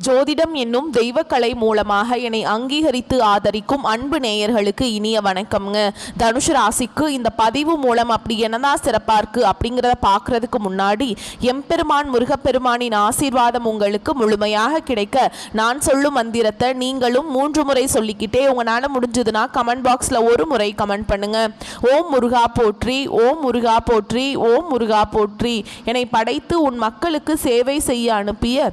ஜோதிடம் என்னும் தெய்வக்கலை மூலமாக என்னை அங்கீகரித்து ஆதரிக்கும் அன்பு நேயர்களுக்கு இனிய வணக்கம்ங்க. தனுஷு ராசிக்கு இந்த பதிவு மூலம் அப்படி என்னதான் சிறப்பாக இருக்குது அப்படிங்கிறத பார்க்குறதுக்கு முன்னாடி எம்பெருமான் முருகப்பெருமானின் ஆசீர்வாதம் உங்களுக்கு முழுமையாக கிடைக்க நான் சொல்லும் மந்திரத்தை நீங்களும் 3 முறை சொல்லிக்கிட்டே உங்களால் முடிஞ்சதுன்னா கமெண்ட் பாக்ஸில் ஒரு முறை கமெண்ட் பண்ணுங்க. ஓம் முருகா போற்றி, ஓம் முருகா போற்றி, ஓம் முருகா போற்றி. என்னை படைத்து உன் மக்களுக்கு சேவை செய்ய அனுப்பிய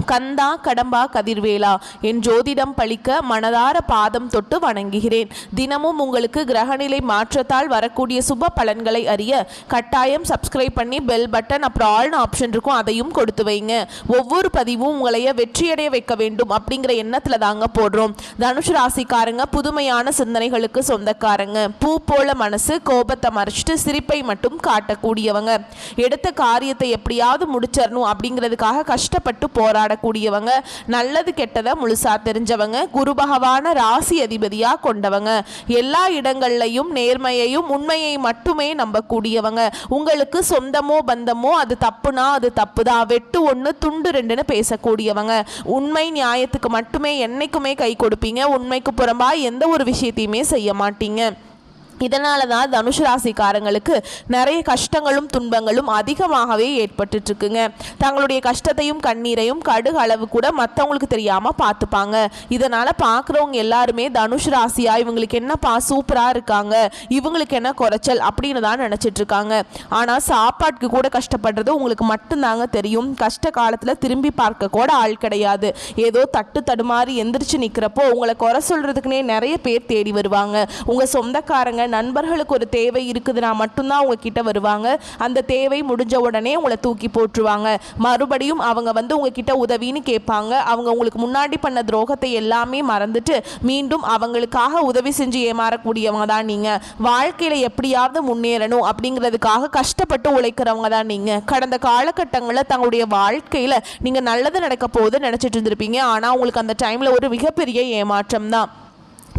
கந்தா கடம்பா கதிர்வேலா என் ஜோதிடம் பழிக்க மனதார பாதம் தொட்டு வணங்குகிறேன். தினமும் உங்களுக்கு கிரகநிலை மாற்றத்தால் வரக்கூடிய சுப பலன்களை அறிய கட்டாயம் சப்ஸ்கிரைப் பண்ணி பெல் பட்டன் அப்புறம் ஆல்னு ஆப்ஷன் இருக்கும், அதையும் கொடுத்து வைங்க. ஒவ்வொரு பதிவும் உங்களைய வெற்றியடைய வைக்க வேண்டும் அப்படிங்கிற எண்ணத்தில் தாங்க போடுறோம். தனுஷு ராசிக்காரங்க புதுமையான சிந்தனைகளுக்கு சொந்தக்காரங்க. பூ போல மனசு, கோபத்தை மறைச்சிட்டு சிரிப்பை மட்டும் காட்டக்கூடியவங்க. எடுத்த காரியத்தை எப்படியாவது முடிச்சிடணும் அப்படிங்கிறதுக்காக கஷ்டப்பட்டு போராட கூடியவங்க. நல்லது கெட்டதை முழுசா தெரிஞ்சவங்க. குரு பகவான ராசி அதிபதியா கொண்டவங்க. எல்லா இடங்கள்லையும் நேர்மையையும் உண்மையை மட்டுமே நம்பக்கூடியவங்க. உங்களுக்கு சொந்தமோ பந்தமோ அது தப்புனா அது தப்புதான், வெட்டு 1 துண்டு 2ன்னு பேசக்கூடியவங்க. உண்மை நியாயத்துக்கு மட்டுமே என்னைக்குமே கை கொடுப்பீங்க. உண்மைக்கு புறம்பா எந்த ஒரு விஷயத்தையுமே செய்ய மாட்டீங்க. இதனால தான் தனுஷு ராசிக்காரங்களுக்கு நிறைய கஷ்டங்களும் துன்பங்களும் அதிகமாகவே ஏற்பட்டுருக்குங்க. தங்களுடைய கஷ்டத்தையும் கண்ணீரையும் கடுகு அளவு கூட மற்றவங்களுக்கு தெரியாமல் பார்த்துப்பாங்க. இதனால் பார்க்குறவங்க எல்லாருமே தனுஷு ராசியா இவங்களுக்கு என்னப்பா சூப்பராக இருக்காங்க, இவங்களுக்கு என்ன குறைச்சல் அப்படின்னு தான் நினச்சிட்ருக்காங்க. ஆனால் சாப்பாட்டுக்கு கூட கஷ்டப்படுறது உங்களுக்கு மட்டும்தாங்க தெரியும். கஷ்ட காலத்தில் திரும்பி பார்க்க கூட ஆள் கிடையாது. ஏதோ தட்டு தடுமாறி எந்திரிச்சு நிற்கிறப்போ உங்களை குறை சொல்கிறதுக்குனே நிறைய பேர் தேடி வருவாங்க. உங்கள் சொந்தக்காரங்க நண்பர்களுக்கு ஒரு தேவை இருக்குதுன்னா மட்டும்தான் உங்ககிட்ட வருவாங்க. அந்த தேவை முடிஞ்ச உடனே உங்களை தூக்கி போட்டுருவாங்க. மறுபடியும் அவங்க உங்ககிட்ட உதவின்னு கேட்பாங்க. அவங்க உங்களுக்கு முன்னாடி பண்ண துரோகத்தை எல்லாமே மறந்துட்டு மீண்டும் அவங்களுக்காக உதவி செஞ்சு ஏமாறக்கூடியவங்க தான் நீங்கள். வாழ்க்கையில் எப்படியாவது முன்னேறணும் அப்படிங்கிறதுக்காக கஷ்டப்பட்டு உழைக்கிறவங்க தான் நீங்கள். கடந்த காலகட்டங்களில் தங்களுடைய வாழ்க்கையில் நீங்கள் நல்லது நடக்க போகுது நினச்சிட்டு இருந்திருப்பீங்க. ஆனால் உங்களுக்கு அந்த டைமில் ஒரு மிகப்பெரிய ஏமாற்றம் தான்.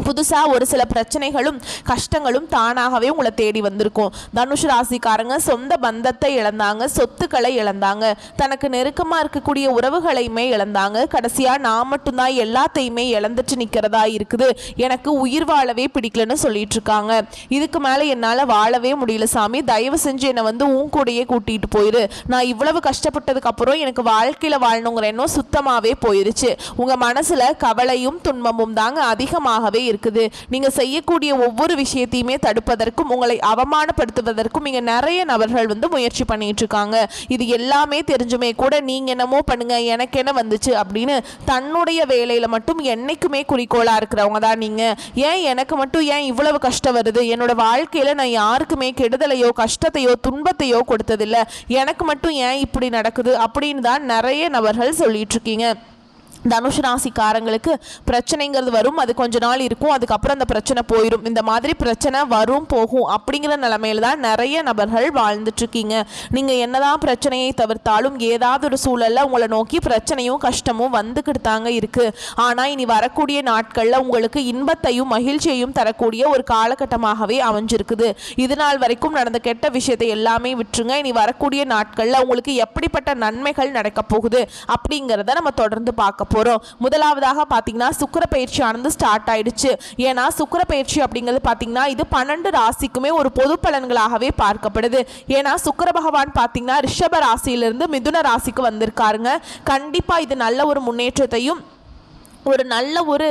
புதுசாக ஒரு சில பிரச்சனைகளும் கஷ்டங்களும் தானாகவே உங்களை தேடி வந்திருக்கும். தனுஷு ராசிக்காரங்க சொந்த பந்தத்தை இழந்தாங்க, சொத்துக்களை இழந்தாங்க, தனக்கு நெருக்கமாக இருக்கக்கூடிய உறவுகளையுமே இழந்தாங்க. கடைசியாக நான் மட்டும்தான் எல்லாத்தையுமே இழந்துட்டு நிற்கிறதா இருக்குது, எனக்கு உயிர் வாழவே பிடிக்கலன்னு சொல்லிட்டு இருக்காங்க. இதுக்கு மேலே என்னால் வாழவே முடியல சாமி, தயவு செஞ்சு என்னை உன் கூடையே கூட்டிகிட்டு போயிரு. நான் இவ்வளவு கஷ்டப்பட்டதுக்கு அப்புறம் எனக்கு வாழ்க்கையில் வாழணுங்கிற எண்ணம் சுத்தமாகவே போயிருச்சு. உங்கள் மனசில் கவலையும் துன்பமும் தாங்க அதிகமாகவே இருக்குது. நீங்க செய்யக்கூடிய ஒவ்வொரு விஷயத்தையுமே தடுப்பதற்கும் உங்களை அவமானப்படுத்துவதற்கும் இங்க நிறைய நபர்கள் முயற்சி பண்ணிட்டு இருக்காங்க. இது எல்லாமே தெரிஞ்சுமே கூட நீங்க என்னமோ பண்ணுங்க எனக்கு என்ன வந்துச்சு அப்படின்னு தன்னுடைய வேலையில மட்டும் என்னைக்குமே குறிக்கோளா இருக்கிறவங்க தான் நீங்க. ஏன் எனக்கு மட்டும் ஏன் இவ்வளவு கஷ்டம் வருது, என்னோட வாழ்க்கையில நான் யாருக்குமே கெடுதலையோ கஷ்டத்தையோ துன்பத்தையோ கொடுத்ததில்லை, எனக்கு மட்டும் ஏன் இப்படி நடக்குது அப்படின்னு தான் நிறைய நபர்கள் சொல்லிட்டு இருக்கீங்க. தனுஷு ராசிக்காரங்களுக்கு பிரச்சனைங்கிறது வரும், அது கொஞ்ச நாள் இருக்கும், அதுக்கப்புறம் அந்த பிரச்சனை போயிடும். இந்த மாதிரி பிரச்சனை வரும் போகும் அப்படிங்கிற நிலைமையில தான் நிறைய நபர்கள் வாழ்ந்துட்டுருக்கீங்க. நீங்கள் என்னதான் பிரச்சனையை தவிர்த்தாலும் ஏதாவது ஒரு சூழலில் உங்களை நோக்கி பிரச்சனையும் கஷ்டமும் வந்துக்கிட்டு தாங்க இருக்குது. ஆனால் இனி வரக்கூடிய நாட்களில் உங்களுக்கு இன்பத்தையும் மகிழ்ச்சியையும் தரக்கூடிய ஒரு காலகட்டமாகவே அமைஞ்சிருக்குது. இது நாள் வரைக்கும் நடந்த கெட்ட விஷயத்தை எல்லாமே விட்டுருங்க. இனி வரக்கூடிய நாட்களில் உங்களுக்கு எப்படிப்பட்ட நன்மைகள் நடக்க போகுது அப்படிங்கிறத நம்ம தொடர்ந்து பார்க்க போறோம். முதலாவதாக பாத்தீங்கன்னா சுக்கிர பயிற்சியானது ஸ்டார்ட் ஆயிடுச்சு. ஏன்னா சுக்கிர பயிற்சி அப்படிங்கிறது பாத்தீங்கன்னா இது 12 ராசிக்குமே ஒரு பொது பலன்களாகவே பார்க்கப்படுது. ஏன்னா சுக்கிர பகவான் பாத்தீங்கன்னா ரிஷப ராசியிலிருந்து மிதுன ராசிக்கு வந்திருக்காருங்க. கண்டிப்பா இது நல்ல ஒரு முன்னேற்றத்தையும் ஒரு நல்ல ஒரு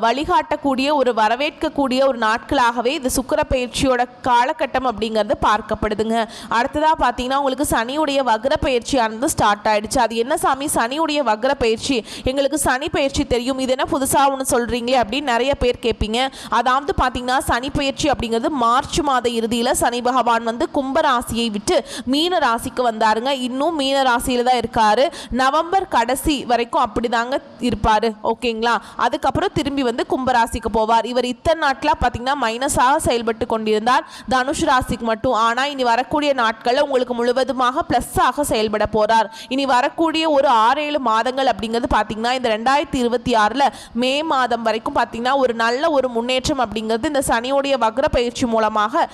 வழிகாட்டக்கூடிய ஒரு வரவேற்கக்கூடிய ஒரு நாட்களாகவே இது சுக்கிர பயிற்சியோட காலகட்டம் அப்படிங்கிறது பார்க்கப்படுதுங்க. அடுத்ததாக பார்த்தீங்கன்னா உங்களுக்கு சனியுடைய வக்ர பயிற்சியானது ஸ்டார்ட் ஆயிடுச்சு. அது என்ன சாமி சனியுடைய வக்ர பயிற்சி, எங்களுக்கு சனி பயிற்சி தெரியும், இது என்ன புதுசாக ஒன்று சொல்கிறீங்களே அப்படின்னு நிறைய பேர் கேட்பீங்க. அதாவது பார்த்தீங்கன்னா சனி பயிற்சி அப்படிங்கிறது மார்ச் மாத இறுதியில் சனி பகவான் கும்ப ராசியை விட்டு மீன ராசிக்கு வந்தாருங்க. இன்னும் மீன ராசியில் தான் இருக்காரு. நவம்பர் கடைசி வரைக்கும் அப்படிதாங்க இருப்பார். ஓகேங்களா, அதுக்கப்புறம் திரும்பி கும்பராசிக்கு போவார். இவர் இத்தனை நாட்களாக பார்த்தீங்கன்னா மைனஸாக செயல்பட்டு கொண்டிருந்தார் தனுஷ் ராசிக்கு மட்டும். ஆனால் இனி வரக்கூடிய நாட்களில் உங்களுக்கு முழுவதுமாக ப்ளஸ்ஸாக செயல்பட போகிறார். இனி வரக்கூடிய ஒரு 6-7 மாதங்கள் அப்படிங்கிறது பார்த்தீங்கன்னா இந்த 2026 மே மாதம் வரைக்கும் பார்த்தீங்கன்னா ஒரு நல்ல ஒரு முன்னேற்றம் அப்படிங்கிறது இந்த சனியோடைய வக்ர பயிற்சி மூலமாக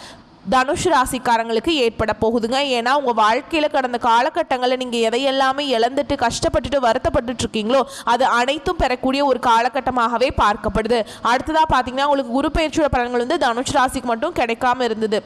தனுஷ் ராசிக்காரங்களுக்கு ஏற்பட போகுதுங்க. ஏன்னா உங்கள் வாழ்க்கையில் கடந்த காலகட்டங்களில் நீங்கள் எதையெல்லாமே இழந்துட்டு கஷ்டப்பட்டுட்டு வருத்தப்பட்டுட்டு இருக்கீங்களோ அது அனைத்தும் பெறக்கூடிய ஒரு காலகட்டமாகவே பார்க்கப்படுது. அடுத்ததாக பார்த்தீங்கன்னா உங்களுக்கு குரு பெயர்ச்சியோட பலன்கள் வந்து தனுஷ் ராசிக்கு மட்டும் கிடைக்காம இருந்தது.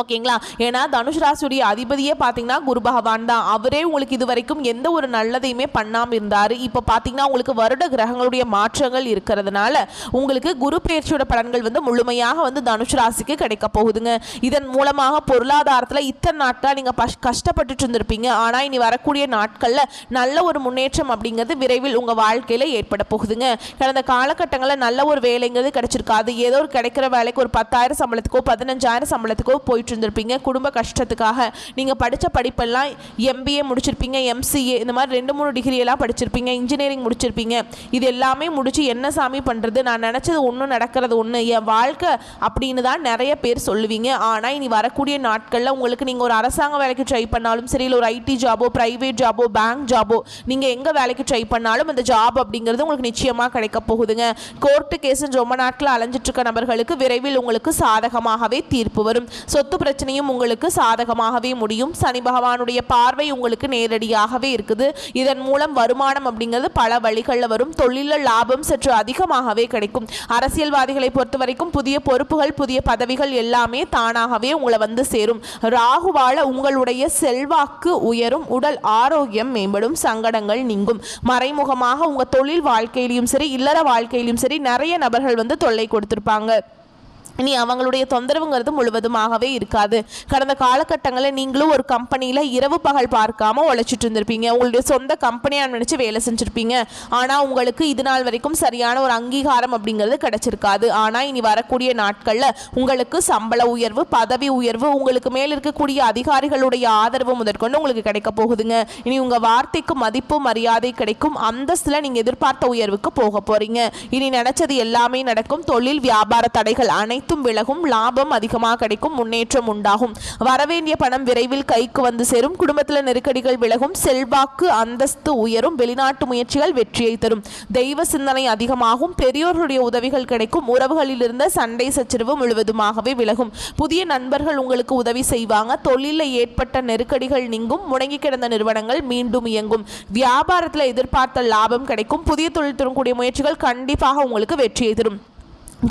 ஓகேங்களா? ஏன்னா தனுஷ் ராசியுடைய அதிபதியே பார்த்தீங்கன்னா குரு பகவான் தான். அவரே உங்களுக்கு இது வரைக்கும் எந்த ஒரு நல்லதையுமே பண்ணாமல் இருந்தார். இப்போ பார்த்தீங்கன்னா உங்களுக்கு வருட கிரகங்களுடைய மாற்றங்கள் இருக்கிறதுனால உங்களுக்கு குரு பெயர்ச்சியோட பலன்கள் வந்து முழுமையாக வந்து தனுஷ் ராசிக்கு கிடைக்க போகுதுங்க. இதன் மூலமாக பொருளாதாரத்தில் இத்தனை நாட்கள் நீங்கள் கஷ்டப்பட்டுட்டு இருந்திருப்பீங்க. ஆனால் இனி வரக்கூடிய நாட்களில் நல்ல ஒரு முன்னேற்றம் அப்படிங்கிறது விரைவில் உங்கள் வாழ்க்கையில் ஏற்பட போகுதுங்க. கடந்த காலகட்டங்களில் நல்ல ஒரு வேலைங்கிறது கிடைச்சிருக்காது. ஏதோ ஒரு கிடைக்கிற வேலைக்கு ஒரு 10,000 சம்பளத்துக்கோ 15,000 சம்பளத்துக்கோ போயிட்டு இருந்திருப்பீங்க. குடும்ப கஷ்டத்துக்காக நீங்க படிச்ச படிப்பெல்லாம் MBA முடிச்சிருப்பீங்க, MCA இந்த மாதிரி 2-3 டிகிரி எல்லாம் படிச்சிருப்பீங்க, இன்ஜினியரிங் முடிச்சிருப்பீங்க. இது எல்லாமே முடிச்சு என்ன சாமி பண்றது, நான் நினைச்சது ஒன்று நடக்கிறது ஒன்று, என் வாழ்க்கை அப்படின்னு தான் நிறைய பேர் சொல்லுவீங்க. ஆனால் இனி வரக்கூடிய நாட்களில் உங்களுக்கு நீங்கள் ஒரு அரசாங்க வேலைக்கு ட்ரை பண்ணாலும் சரி, இல்லை ஒரு IT ஜாபோ, பிரைவேட் ஜாபோ, பேங்க் ஜாபோ, நீங்கள் எங்கே வேலைக்கு ட்ரை பண்ணாலும் அந்த ஜாப் அப்படிங்கிறது உங்களுக்கு நிச்சயமாக கிடைக்க போகுதுங்க. கோர்ட்டு கேஸுன்னு ரொம்ப நாட்கள் அலைஞ்சிட்டு இருக்க நபர்களுக்கு விரைவில் உங்களுக்கு சாதகமாகவே தீர்ப்பு வரும். சொத்து பிரச்சனையும் உங்களுக்கு சாதகமாகவே முடியும். சனி பகவானுடைய பார்வை உங்களுக்கு நேரடியாகவே இருக்குது. இதன் மூலம் வருமானம் அப்படிங்கிறது பல வழிகளில் வரும். தொழிலில் லாபம் சற்று அதிகமாகவே கிடைக்கும். அரசியல்வாதிகளை பொறுத்த வரைக்கும் புதிய பொறுப்புகள், புதிய பதவிகள் எல்லாமே தானாகவே உங்களை வந்து சேரும். ராகுவால உங்களுடைய செல்வாக்கு உயரும், உடல் ஆரோக்கியம் மேம்படும், சங்கடங்கள் நீங்கும். மறைமுகமாக உங்க தொழில் வாழ்க்கையிலும் சரி, இல்லற வாழ்க்கையிலும் சரி நிறைய நபர்கள் வந்து தொல்லை கொடுத்திருப்பாங்க. இனி அவங்களுடைய தொந்தரவுங்கிறது முழுவதுமாகவே இருக்காது. கடந்த காலகட்டங்களில் நீங்களும் ஒரு கம்பெனியில் இரவு பகல் பார்க்காம உழைச்சிட்டு இருந்திருப்பீங்க. உங்களுடைய சொந்த கம்பெனியாக நினச்சி வேலை செஞ்சுருப்பீங்க. ஆனால் உங்களுக்கு இது நாள் வரைக்கும் சரியான ஒரு அங்கீகாரம் அப்படிங்கிறது கிடைச்சிருக்காது. ஆனால் இனி வரக்கூடிய நாட்களில் உங்களுக்கு சம்பள உயர்வு, பதவி உயர்வு, உங்களுக்கு மேல் இருக்கக்கூடிய அதிகாரிகளுடைய ஆதரவு முதற்கொண்டு உங்களுக்கு கிடைக்க போகுதுங்க. இனி உங்கள் வார்த்தைக்கு மதிப்பு மரியாதை கிடைக்கும். அந்தஸ்தில் நீங்கள் எதிர்பார்த்த உயர்வுக்கு போக போகிறீங்க. இனி நினச்சது எல்லாமே நடக்கும். தொழில் வியாபார தடைகள் அனைத்தும் விலகும். லாபம் அதிகமாக கிடைக்கும். முன்னேற்றம் உண்டாகும். வரவேண்டிய பணம் விரைவில் கைக்கு வந்து சேரும். குடும்பத்தில் நெருக்கடிகள் விலகும். செல்வாக்கு அந்தஸ்து உயரும். வெளிநாட்டு முயற்சிகள் வெற்றியை தரும். தெய்வ சிந்தனை அதிகமாகும். பெரியோர்களுடைய உதவிகள் கிடைக்கும். உறவுகளில் இருந்த சண்டை சச்சரவு முழுவதுமாகவே விலகும். புதிய நண்பர்கள் உங்களுக்கு உதவி செய்வாங்க. தொழிலில் ஏற்பட்ட நெருக்கடிகள் நீங்கும். முடங்கி கிடந்த நிறுவனங்கள் மீண்டும் இயங்கும். வியாபாரத்தில் எதிர்பார்த்த லாபம் கிடைக்கும். புதிய தொழில் தரக்கூடிய முயற்சிகள் கண்டிப்பாக உங்களுக்கு வெற்றியை தரும்.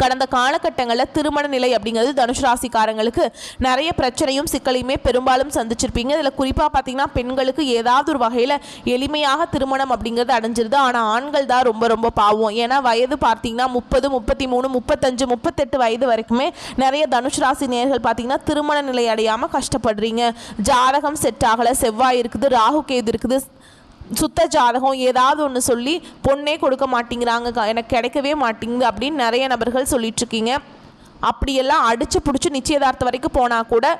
கடந்த காலகட்டங்களில் திருமண நிலை அப்படிங்கிறது தனுஷ் ராசிக்காரங்களுக்கு நிறைய பிரச்சனையும் சிக்கலையுமே பெரும்பாலும் சந்திச்சிருப்பீங்க. இதில் குறிப்பாக பார்த்தீங்கன்னா பெண்களுக்கு ஏதாவது ஒரு வகையில் எளிமையாக திருமணம் அப்படிங்கிறது அடைஞ்சிருது. ஆனால் ஆண்கள் தான் ரொம்ப ரொம்ப பாவம். ஏன்னா வயது பார்த்தீங்கன்னா 30, 33, 35, 38 வயது வரைக்குமே நிறைய தனுஷ் ராசி நேயர்கள் பார்த்தீங்கன்னா திருமண நிலை அடையாமல் கஷ்டப்படுறீங்க. ஜாதகம் செட் ஆகலை, செவ்வாய் இருக்குது, ராகு கேது இருக்குது, சுத்த ஜாதகம் ஏதாவது ஒன்று சொல்லி பொண்ணே கொடுக்க மாட்டேங்கிறாங்க, எனக்கு கிடைக்கவே மாட்டேங்குது அப்படின்னு நிறைய நபர்கள் சொல்லிட்டு இருக்கீங்க. அப்படியெல்லாம் அடிச்சு பிடிச்சி நிச்சயதார்த்தம் வரைக்கும் போனால் கூட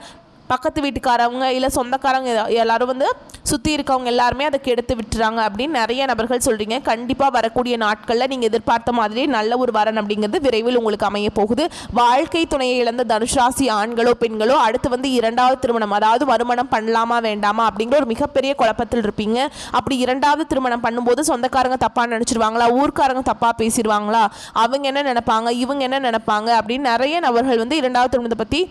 பக்கத்து வீட்டுக்காரவங்க இல்லை சொந்தக்காரங்க எல்லாரும் வந்து சுற்றி இருக்கவங்க எல்லாருமே அதை கெடுத்து விட்டுறாங்க அப்படின்னு நிறைய நபர்கள் சொல்கிறீங்க. கண்டிப்பாக வரக்கூடிய நாட்களில் நீங்கள் எதிர்பார்த்த மாதிரி நல்ல ஒரு வரன் அப்படிங்கிறது விரைவில் உங்களுக்கு அமைய போகுது. வாழ்க்கை துணையை இழந்த தனுஷ் ராசி ஆண்களோ பெண்களோ அடுத்து வந்து 2வது திருமணம், அதாவது மறுமணம் பண்ணலாமா வேண்டாமா அப்படிங்கிற ஒரு மிகப்பெரிய குழப்பத்தில் இருப்பீங்க. அப்படி 2வது திருமணம் பண்ணும்போது சொந்தக்காரங்க தப்பாக நினச்சிருவாங்களா, ஊர்க்காரங்க தப்பாக பேசிடுவாங்களா, அவங்க என்ன நினைப்பாங்க, இவங்க என்ன நினைப்பாங்க அப்படின்னு நிறைய நபர்கள் வந்து 2வது திருமணத்தை பற்றி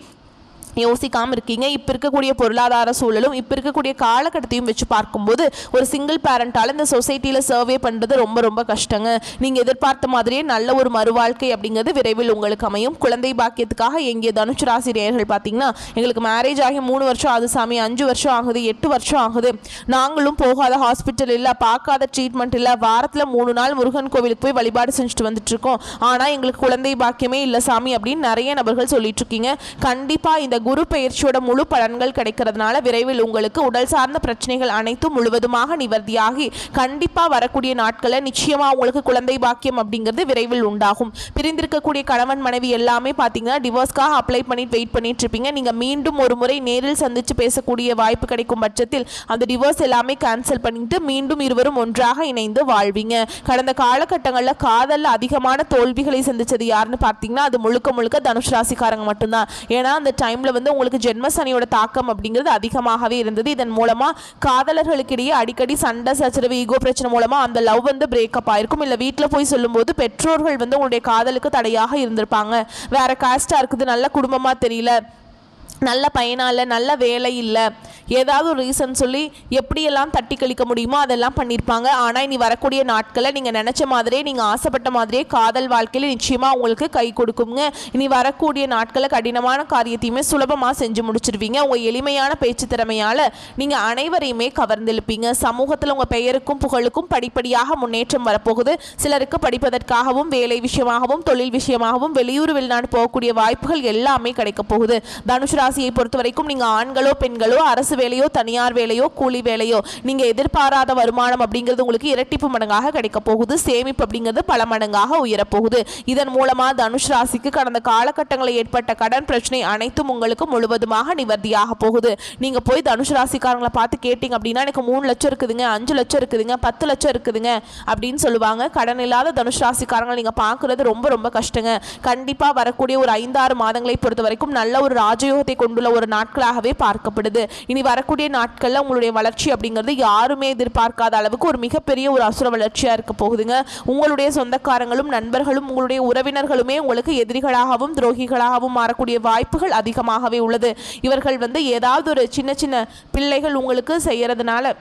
யோசிக்காமல் இருக்கீங்க. இப்போ இருக்கக்கூடிய பொருளாதார சூழலும் இப்போ இருக்கக்கூடிய காலகட்டத்தையும் வச்சு பார்க்கும்போது ஒரு சிங்கிள் பேரண்டால் இந்த சொசைட்டியில் சர்வே பண்ணுறது ரொம்ப ரொம்ப கஷ்டங்க. நீங்கள் எதிர்பார்த்த மாதிரியே நல்ல ஒரு மறுவாழ்க்கை அப்படிங்கிறது விரைவில் உங்களுக்கு அமையும். குழந்தை பாக்கியத்துக்காக எங்கே தனுஷ் ராசி நேயர்கள் பார்த்தீங்கன்னா எங்களுக்கு மேரேஜ் ஆகி 3 வருஷம் ஆகுது சாமி, 5 வருஷம் ஆகுது, 8 வருஷம் ஆகுது, நாங்களும் போகாத ஹாஸ்பிட்டல் இல்லை, பார்க்காத ட்ரீட்மெண்ட் இல்லை, வாரத்தில் 3 நாள் முருகன் கோவிலுக்கு போய் வழிபாடு செஞ்சுட்டு வந்துட்டுருக்கோம், ஆனால் எங்களுக்கு குழந்தை பாக்கியமே இல்லை சாமி அப்படின்னு நிறைய நபர்கள் சொல்லிட்டு இருக்கீங்க. கண்டிப்பாக இந்த குரு பெயர்ச்சியோட முழு பலன்கள் கிடைக்கிறதுனால விரைவில் உங்களுக்கு உடல் சார்ந்த பிரச்சனைகள் அனைத்தும் முழுவதுமாக நிவர்த்தியாகி கண்டிப்பாக வரக்கூடிய நாட்களில் நிச்சயமாக உங்களுக்கு குழந்தை பாக்கியம் அப்படிங்கிறது விரைவில் உண்டாகும். பிரிந்திருக்கக்கூடிய கணவன் மனைவி எல்லாமே பார்த்தீங்கன்னா டிவோர்ஸ்க்காக அப்ளை பண்ணிட்டு வெயிட் பண்ணிட்டு இருப்பீங்க. நீங்கள் மீண்டும் ஒரு முறை நேரில் சந்தித்து பேசக்கூடிய வாய்ப்பு கிடைக்கும் பட்சத்தில் அந்த டிவோர்ஸ் எல்லாமே கேன்சல் பண்ணிட்டு மீண்டும் இருவரும் ஒன்றாக இணைந்து வாழ்வீங்க. கடந்த காலகட்டங்களில் காதலில் அதிகமான தோல்விகளை சந்திச்சது யாருன்னு பார்த்தீங்கன்னா அது முழுக்க முழுக்க தனுஷ் ராசிக்காரங்க மட்டும்தான். ஏன்னா அந்த டைமில் வந்து உங்களுக்கு ஜென்ம சனியோட தாக்கம் அப்படிங்கிறது அதிகமாகவே இருந்தது. இதன் மூலமா காதலர்களுக்கிடையே அடிக்கடி சண்டை சச்சரவு, ஈகோ பிரச்சனை மூலமா அந்த லவ் வந்து பிரேக்கப் ஆயிருக்கும். இல்லை வீட்டில் போய் சொல்லும்போது பெற்றோர்கள் வந்து உங்களுடைய காதலுக்கு தடையாக இருந்திருப்பாங்க. வேற காஸ்டா இருக்குது, நல்ல குடும்பமா தெரியல, நல்ல பயனால நல்ல வேலை இல்லை, ஏதாவது ஒரு ரீசன் சொல்லி எப்படியெல்லாம் தட்டி கழிக்க முடியுமோ அதெல்லாம் பண்ணியிருப்பாங்க. ஆனால் இனி வரக்கூடிய நாட்களில் நீங்கள் நினச்ச மாதிரியே, நீங்கள் ஆசைப்பட்ட மாதிரியே காதல் வாழ்க்கையில் நிச்சயமாக உங்களுக்கு கை கொடுக்குங்க. இனி வரக்கூடிய நாட்களில் கடினமான காரியத்தையுமே சுலபமாக செஞ்சு முடிச்சிருவீங்க. உங்கள் எளிமையான பேச்சு திறமையால் நீங்கள் அனைவரையுமே கவர்ந்தெழுப்பீங்க. சமூகத்தில் உங்கள் பெயருக்கும் புகழுக்கும் படிப்படியாக முன்னேற்றம் வரப்போகுது. சிலருக்கு படிப்பதற்காகவும் வேலை விஷயமாகவும் தொழில் விஷயமாகவும் வெளியூர் வெளிநாடு போகக்கூடிய வாய்ப்புகள் எல்லாமே கிடைக்க போகுது. தனுஷ் ராசியை பொறுத்த வரைக்கும் நீங்கள் ஆண்களோ பெண்களோ, அரசு வேலையோ தனியார் வேலையோ கூலி வேலையோ, நீங்க எதிர்பாராத வருமானம் அப்படிங்கிறது உங்களுக்கு இரட்டிப்பு மடங்காக கிடைக்க போகுது. சேமிப்பு அப்படிங்கிறது பல மடங்காக உயரப்போகுது. இதன் மூலமா தனுஷ் ராசிக்கு கடந்த காலகட்டங்களில் ஏற்பட்ட கடன் பிரச்சனை அனைத்தும் உங்களுக்கு முழுவதுமாக நிவர்த்தியாக போகுது. நீங்க போய் தனுஷ் ராசிக்காரங்களை பார்த்து கேட்டீங்க அப்படின்னா, எனக்கு 3 லட்சம் இருக்குதுங்க, 5 லட்சம் இருக்குதுங்க, 10 லட்சம் இருக்குதுங்க அப்படின்னு சொல்லுவாங்க. கடன் இல்லாத தனுஷ் ராசிக்காரங்களை நீங்க பார்க்கறது ரொம்ப ரொம்ப கஷ்டங்க. கண்டிப்பா வரக்கூடிய ஒரு 5-6 மாதங்களை பொறுத்த வரைக்கும் நல்ல ஒரு ராஜயோகத்தை கொண்டுள்ள ஒரு நாட்களாகவே பார்க்கப்படுது. இனி வரக்கூடிய நாட்களில் உங்களுடைய வளர்ச்சி அப்படிங்கிறது யாருமே எதிர்பார்க்காத அளவுக்கு ஒரு மிகப்பெரிய ஒரு அசுர வளர்ச்சியாக இருக்க போகுதுங்க. உங்களுடைய சொந்தக்காரங்களும் நண்பர்களும் உங்களுடைய உறவினர்களுமே உங்களுக்கு எதிரிகளாகவும் துரோகிகளாகவும் மாறக்கூடிய வாய்ப்புகள் அதிகமாகவே உள்ளது. இவர்கள் ஏதாவது ஒரு சின்ன சின்ன பிள்ளைகள் உங்களுக்கு செய்யறதுனால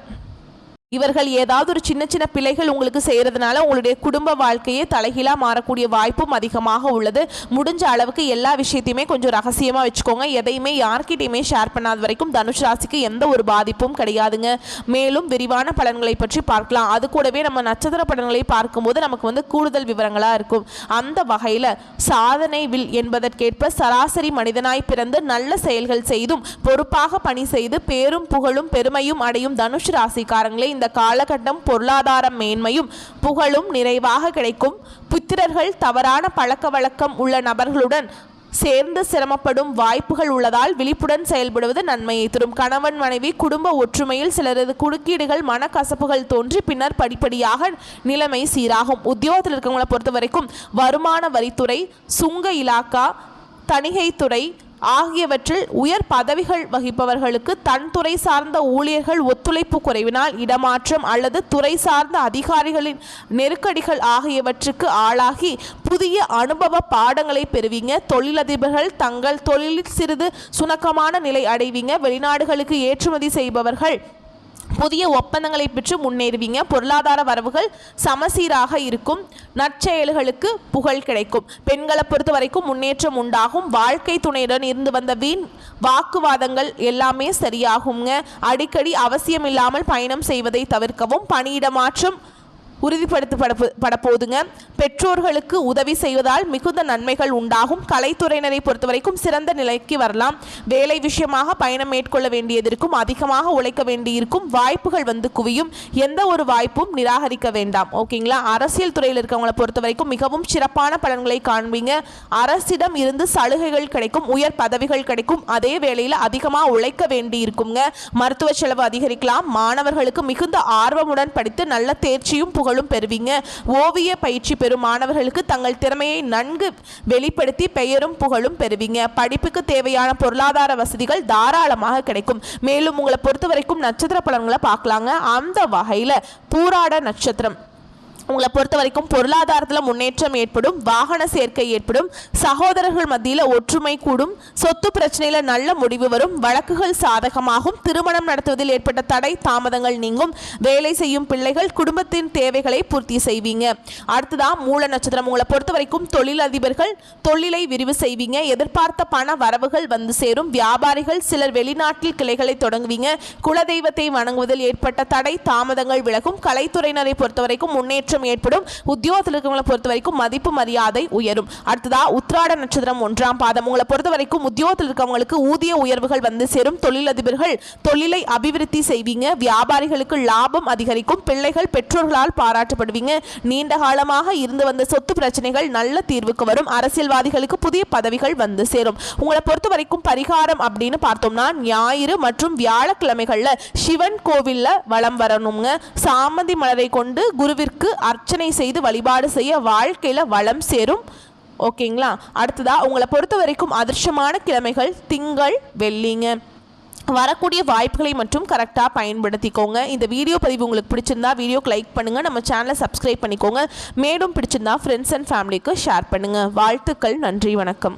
பிள்ளைகள் உங்களுக்கு செய்கிறதுனால உங்களுடைய குடும்ப வாழ்க்கையே தலைகீழாக மாறக்கூடிய வாய்ப்பும் அதிகமாக உள்ளது. முடிஞ்ச அளவுக்கு எல்லா விஷயத்தையுமே கொஞ்சம் ரகசியமாக வச்சுக்கோங்க. எதையுமே யார்கிட்டையுமே ஷேர் பண்ணாத வரைக்கும் தனுஷ் ராசிக்கு எந்த ஒரு பாதிப்பும் கிடையாதுங்க. மேலும் விரிவான பலன்களை பற்றி பார்க்கலாம். அது கூடவே நம்ம நட்சத்திர பலன்களை பார்க்கும்போது நமக்கு கூடுதல் விவரங்களாக இருக்கும். அந்த வகையில் சாதனை வில் என்பதற்கேற்ப சராசரி மனிதனாய் பிறந்து நல்ல செயல்கள் செய்தும் பொறுப்பாக பணி செய்து பேரும் புகழும் பெருமையும் அடையும் தனுஷ் ராசிக்காரங்களே இந்த காலகட்டம் பொருளாதார மேன்மையும் புகழும் நிறைவாக கிடைக்கும். புத்திரர்கள் தவறான பழக்க வழக்கம் உள்ள நபர்களுடன் சேர்ந்து சிரமப்படும் வாய்ப்புகள் உள்ளதால் விழிப்புடன் செயல்படுவது நன்மையை தரும். கணவன் மனைவி குடும்ப ஒற்றுமையில் சிலரது குறுக்கீடுகள் மனக்கசப்புகள் தோன்றி பின்னர் படிப்படியாக நிலைமை சீராகும். உத்தியோகத்தில் இருக்கவங்களை பொறுத்த வரைக்கும் வருமான வரித்துறை, சுங்க இலாக்கா, தணிகைத்துறை ஆகியவற்றில் உயர் பதவிகள் வகிப்பவர்களுக்கு தன் துறை சார்ந்த ஊழியர்கள் ஒத்துழைப்பு குறைவினால் இடமாற்றம் அல்லது துறை சார்ந்த அதிகாரிகளின் நெருக்கடிகள் ஆகியவற்றுக்கு ஆளாகி புதிய அனுபவ பாடங்களை பெறுவீங்க. தொழிலதிபர்கள் தங்கள் தொழிலில் சிறிது சுணக்கமான நிலை அடைவீங்க. வெளிநாடுகளுக்கு ஏற்றுமதி செய்பவர்கள் புதிய ஒப்பந்தங்களை பெற்று முன்னேறுவீங்க. பொருளாதார வரவுகள் சமசீராக இருக்கும். நற்செயல்களுக்கு புகழ் கிடைக்கும். பெண்களை பொறுத்த வரைக்கும் முன்னேற்றம் உண்டாகும். வாழ்க்கை துணையுடன் இருந்து வந்த வீண் வாக்குவாதங்கள் எல்லாமே சரியாகுங்க. அடிக்கடி அவசியம் இல்லாமல் பயணம் செய்வதை தவிர்க்கவும். பணியிட மாற்றம் உறுதிப்படுத்தப்பட போதுங்க. பெற்றோர்களுக்கு உதவி செய்வதால் மிகுந்த நன்மைகள் உண்டாகும். கலைத்துறையினரை பொறுத்த வரைக்கும் சிறந்த நிலைக்கு வரலாம். வேலை விஷயமாக பயணம் மேற்கொள்ள வேண்டியதற்கும் அதிகமாக உழைக்க வேண்டியிருக்கும். வாய்ப்புகள் குவியும். எந்த ஒரு வாய்ப்பும் நிராகரிக்க வேண்டாம். ஓகேங்களா? அரசியல் துறையில் இருக்கவங்களை பொறுத்த வரைக்கும் மிகவும் சிறப்பான பலன்களை காண்பீங்க. அரசிடம் இருந்து சலுகைகள் கிடைக்கும். உயர் பதவிகள் கிடைக்கும். அதே வேளையில் அதிகமாக உழைக்க வேண்டியிருக்குங்க. மருத்துவ செலவு அதிகரிக்கலாம். மாணவர்களுக்கு மிகுந்த ஆர்வமுடன் படித்து நல்ல தேர்ச்சியும் புகழும் பெறுவீங்க. ஓவிய பயிற்சி பெறும் மாணவர்களுக்கு தங்கள் திறமையை நன்கு வெளிப்படுத்தி பெயரும் புகழும் பெறுவீங்க. படிப்புக்கு தேவையான பொருளாதார வசதிகள் தாராளமாக கிடைக்கும். மேலும் உங்களை பொறுத்த வரைக்கும் நட்சத்திர பலன்களை பார்க்கலாங்க. அந்த வகையில் பூராட நட்சத்திரம் உங்களை பொறுத்த வரைக்கும் பொருளாதாரத்தில் முன்னேற்றம் ஏற்படும். வாகன சேர்க்கை ஏற்படும். சகோதரர்கள் மத்தியில் ஒற்றுமை கூடும். சொத்து பிரச்சனையில் நல்ல முடிவு வரும். வழக்குகள் சாதகமாகும். திருமணம் நடத்துவதில் ஏற்பட்ட தடை தாமதங்கள் நீங்கும். வேலை செய்யும் பிள்ளைகள் குடும்பத்தின் தேவைகளை பூர்த்தி செய்வீங்க. அடுத்ததான் மூல நட்சத்திரம் உங்களை பொறுத்த வரைக்கும் தொழிலதிபர்கள் தொழிலை விரிவு செய்வீங்க. எதிர்பார்த்த பண வரவுகள் சேரும். வியாபாரிகள் சிலர் வெளிநாட்டில் கிளைகளை தொடங்குவீங்க. குலதெய்வத்தை வணங்குவதில் ஏற்பட்ட தடை தாமதங்கள் விலகும். கலைத்துறையினரை பொறுத்த வரைக்கும் முன்னேற்றம் ஏற்படும். உத்தியோகத்தில் இருக்கவங்களை பொறுத்த வரைக்கும் மதிப்பு மரியாதை உயரும். அடுத்ததா உத்திராட நட்சத்திரம் 1ஆம் பாதம் உங்களை பொறுத்த வரைக்கும் உத்தியோகத்தில் இருக்கவங்களுக்கு ஊதிய உயர்வுகள் சேரும். தொழிலதிபர்கள் தொழிலை அபிவிருத்தி செய்வீங்க. வியாபாரிகளுக்கு லாபம் அதிகரிக்கும். பிள்ளைகள் பெற்றோர்களால் பாராட்டப்படுவீங்க. நீண்ட காலமாக இருந்து வந்த சொத்து பிரச்சனைகள் நல்ல தீர்வுக்கு வரும். அரசியல்வாதிகளுக்கு புதிய பதவிகள் சேரும். உங்களை பொறுத்த வரைக்கும் பரிகாரம் அப்படின்னு பார்த்தோம்னா ஞாயிறு மற்றும் வியாழக்கிழமைகள்ல சிவன் கோவில்ல வலம் வரணுங்க. சாமந்தி மலரை கொண்டு குருவிற்கு அர்ச்சனை செய்து வழிபாடு செய்ய வாழ்க்கையில வளம் சேரும். ஓகேங்களா? அடுத்ததா உங்களை பொறுத்த வரைக்கும் அதிர்ஷ்டமான கிழமைகள் திங்கள் வெள்ளிங்க. வரக்கூடிய வாய்ப்புகளை மட்டும் கரெக்டாக பயன்படுத்திக்கோங்க. இந்த வீடியோ பதிவு உங்களுக்கு பிடிச்சிருந்தா வீடியோக்கு லைக் பண்ணுங்கள். நம்ம சேனலை சப்ஸ்கிரைப் பண்ணிக்கோங்க. மேலும் பிடிச்சிருந்தா ஃப்ரெண்ட்ஸ் அண்ட் ஃபேமிலிக்கு ஷேர் பண்ணுங்கள். வாழ்த்துக்கள். நன்றி. வணக்கம்.